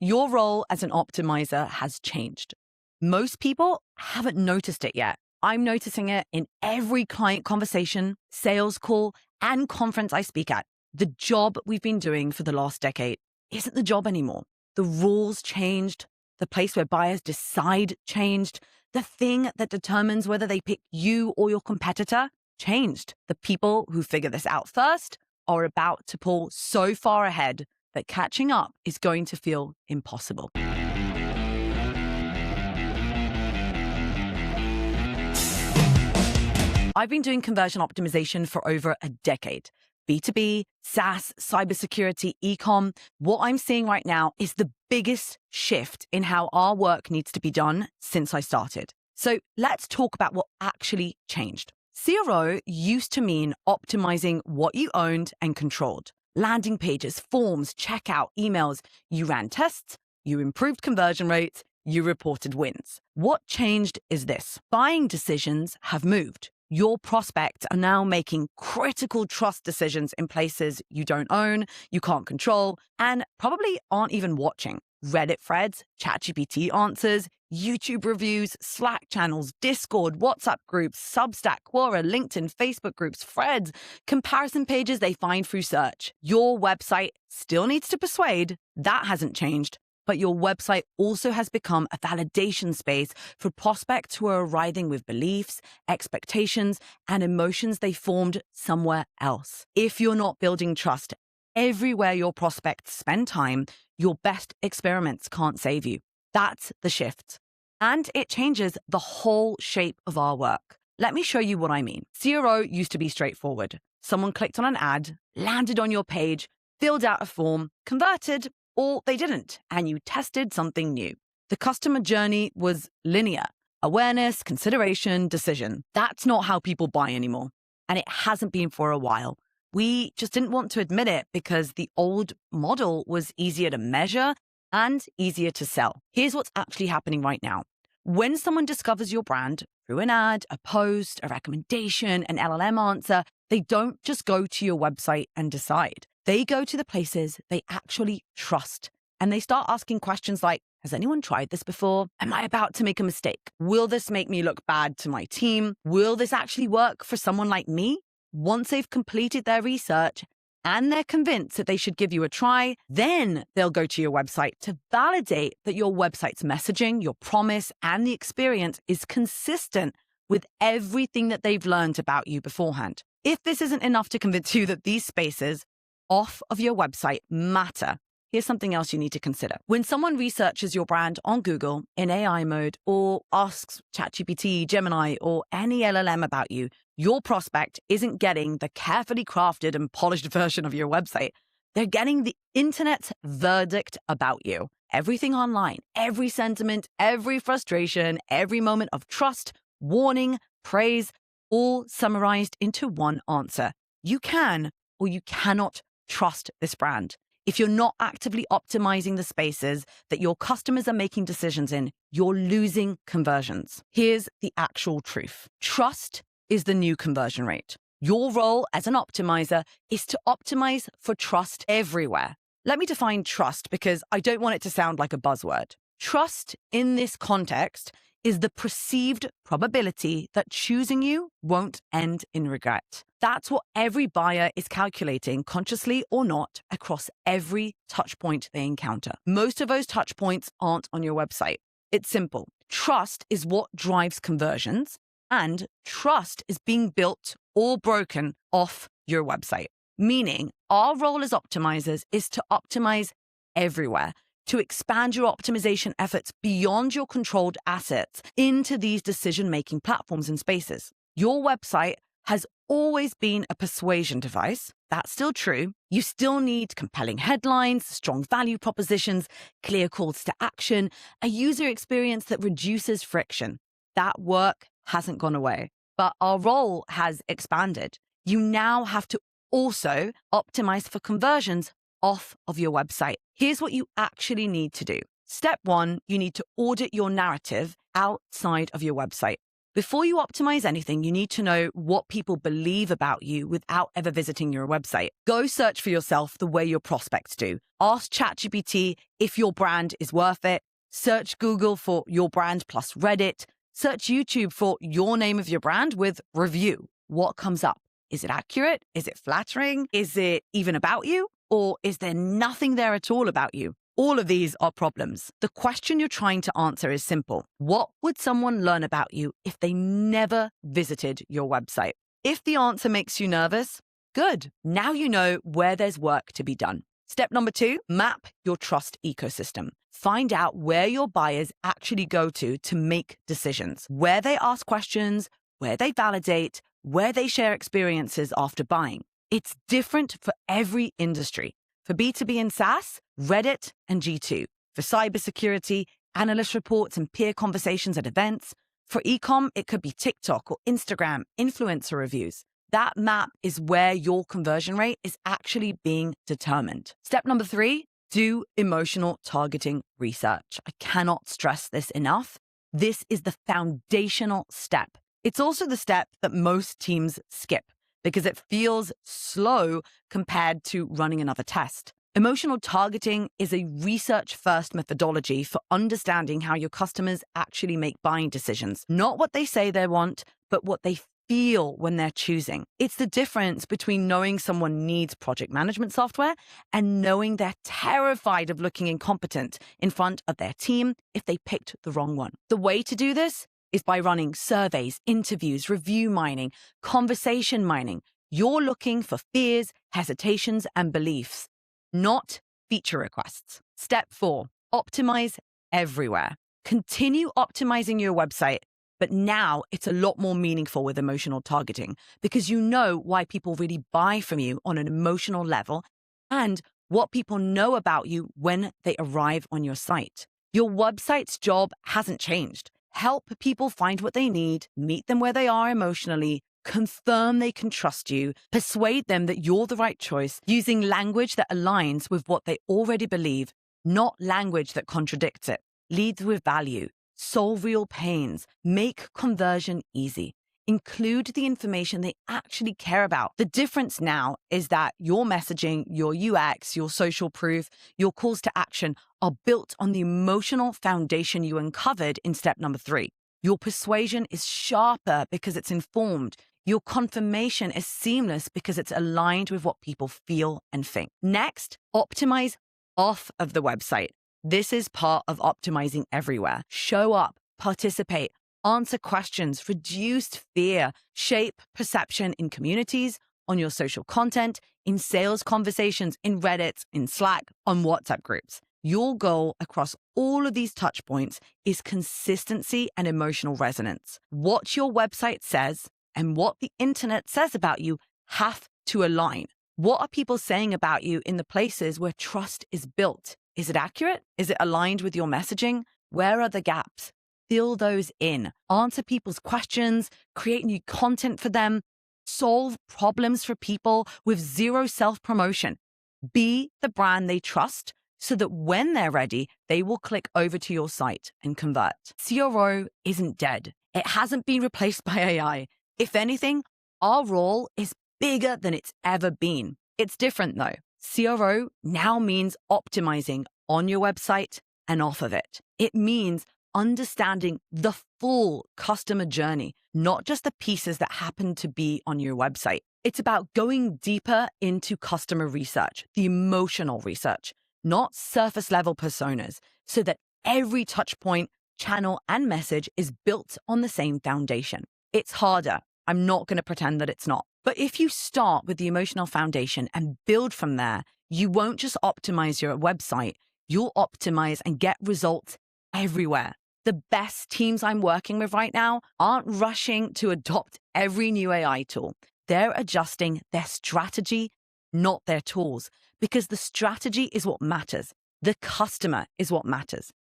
Your role as an optimizer has changed. Most people haven't noticed it yet. I'm noticing it in every client conversation, sales call, and conference I speak at. The job we've been doing for the last decade isn't the job anymore. The rules changed. The place where buyers decide changed. The thing that determines whether they pick you or your competitor changed. The people who figure this out first are about to pull so far ahead that catching up is going to feel impossible. I've been doing conversion optimization for over a decade. B2B, SaaS, cybersecurity, e-com. What I'm seeing right now is the biggest shift in how our work needs to be done since I started. So let's talk about what actually changed. CRO used to mean optimizing what you owned and controlled. Landing pages, forms, checkout, emails. You ran tests, you improved conversion rates, you reported wins. What changed is this. Buying decisions have moved. Your prospects are now making critical trust decisions in places you don't own, you can't control, and probably aren't even watching. Reddit threads, ChatGPT answers, YouTube reviews, Slack channels, Discord, WhatsApp groups, Substack, Quora, LinkedIn, Facebook groups, threads, comparison pages they find through search. Your website still needs to persuade. That hasn't changed. But your website also has become a validation space for prospects who are arriving with beliefs, expectations, and emotions they formed somewhere else. If you're not building trust everywhere your prospects spend time, your best experiments can't save you. That's the shift. And it changes the whole shape of our work. Let me show you what I mean. CRO used to be straightforward. Someone clicked on an ad, landed on your page, filled out a form, converted, or they didn't, and you tested something new. The customer journey was linear. Awareness, consideration, decision. That's not how people buy anymore. And it hasn't been for a while. We just didn't want to admit it because the old model was easier to measure and easier to sell. Here's what's actually happening right now. When someone discovers your brand through an ad, a post, a recommendation, an LLM answer, they don't just go to your website and decide. They go to the places they actually trust, and they start asking questions like, has anyone tried this before? Am I about to make a mistake? Will this make me look bad to my team? Will this actually work for someone like me? Once they've completed their research and they're convinced that they should give you a try, then they'll go to your website to validate that your website's messaging, your promise, and the experience is consistent with everything that they've learned about you beforehand. If this isn't enough to convince you that these spaces off of your website matter, here's something else you need to consider. When someone researches your brand on Google in AI mode or asks ChatGPT, Gemini, or any LLM about you, your prospect isn't getting the carefully crafted and polished version of your website. They're getting the internet's verdict about you. Everything online, every sentiment, every frustration, every moment of trust, warning, praise, all summarized into one answer. You can or you cannot trust this brand. If you're not actively optimizing the spaces that your customers are making decisions in, you're losing conversions. Here's the actual truth. Trust is the new conversion rate. Your role as an optimizer is to optimize for trust everywhere. Let me define trust because I don't want it to sound like a buzzword. Trust in this context is the perceived probability that choosing you won't end in regret. That's what every buyer is calculating, consciously or not, across every touch point they encounter. Most of those touch points aren't on your website. It's simple. Trust is what drives conversions, and trust is being built or broken off your website. Meaning, our role as optimizers is to optimize everywhere, to expand your optimization efforts beyond your controlled assets into these decision-making platforms and spaces. Your website has always been a persuasion device. That's still true. You still need compelling headlines, strong value propositions, clear calls to action, a user experience that reduces friction. That work hasn't gone away, but our role has expanded. You now have to also optimize for conversions off of your website. Here's what you actually need to do. Step 1, you need to audit your narrative outside of your website. Before you optimize anything, you need to know what people believe about you without ever visiting your website. Go search for yourself the way your prospects do. Ask ChatGPT if your brand is worth it. Search Google for your brand plus Reddit. Search YouTube for your name of your brand with review. What comes up? Is it accurate? Is it flattering? Is it even about you? Or is there nothing there at all about you? All of these are problems. The question you're trying to answer is simple. What would someone learn about you if they never visited your website? If the answer makes you nervous, good. Now you know where there's work to be done. Step number 2, map your trust ecosystem. Find out where your buyers actually go to make decisions, where they ask questions, where they validate, where they share experiences after buying. It's different for every industry. For B2B and SaaS, Reddit and G2. For cybersecurity, analyst reports and peer conversations at events. For e-com, it could be TikTok or Instagram, influencer reviews. That map is where your conversion rate is actually being determined. Step number 3, do emotional targeting research. I cannot stress this enough. This is the foundational step. It's also the step that most teams skip because it feels slow compared to running another test. Emotional targeting is a research-first methodology for understanding how your customers actually make buying decisions. Not what they say they want, but what they feel when they're choosing. It's the difference between knowing someone needs project management software and knowing they're terrified of looking incompetent in front of their team if they picked the wrong one. The way to do this is by running surveys, interviews, review mining, conversation mining. You're looking for fears, hesitations, and beliefs, not feature requests. Step 4, optimize everywhere. Continue optimizing your website, but now it's a lot more meaningful with emotional targeting because you know why people really buy from you on an emotional level and what people know about you when they arrive on your site. Your website's job hasn't changed. Help people find what they need, meet them where they are emotionally, confirm they can trust you, persuade them that you're the right choice using language that aligns with what they already believe, not language that contradicts it. Lead with value, solve real pains, make conversion easy. Include the information they actually care about. The difference now is that your messaging, your UX, your social proof, your calls to action are built on the emotional foundation you uncovered in step number 3. Your persuasion is sharper because it's informed. Your confirmation is seamless because it's aligned with what people feel and think. Next, optimize off of the website. This is part of optimizing everywhere. Show up, participate, answer questions, reduce fear, shape perception in communities, on your social content, in sales conversations, in Reddit, in Slack, on WhatsApp groups. Your goal across all of these touch points is consistency and emotional resonance. What your website says and what the internet says about you have to align. What are people saying about you in the places where trust is built? Is it accurate? Is it aligned with your messaging? Where are the gaps? Fill those in. Answer people's questions, create new content for them, solve problems for people with zero self-promotion. Be the brand they trust so that when they're ready, they will click over to your site and convert. CRO isn't dead. It hasn't been replaced by AI. If anything, our role is bigger than it's ever been. It's different though. CRO now means optimizing on your website and off of it. It means understanding the full customer journey, not just the pieces that happen to be on your website. It's about going deeper into customer research, the emotional research, not surface level personas, so that every touch point, channel, and message is built on the same foundation. It's harder. I'm not going to pretend that it's not. But if you start with the emotional foundation and build from there, you won't just optimize your website, you'll optimize and get results everywhere. The best teams I'm working with right now aren't rushing to adopt every new AI tool. They're adjusting their strategy, not their tools, because the strategy is what matters. The customer is what matters.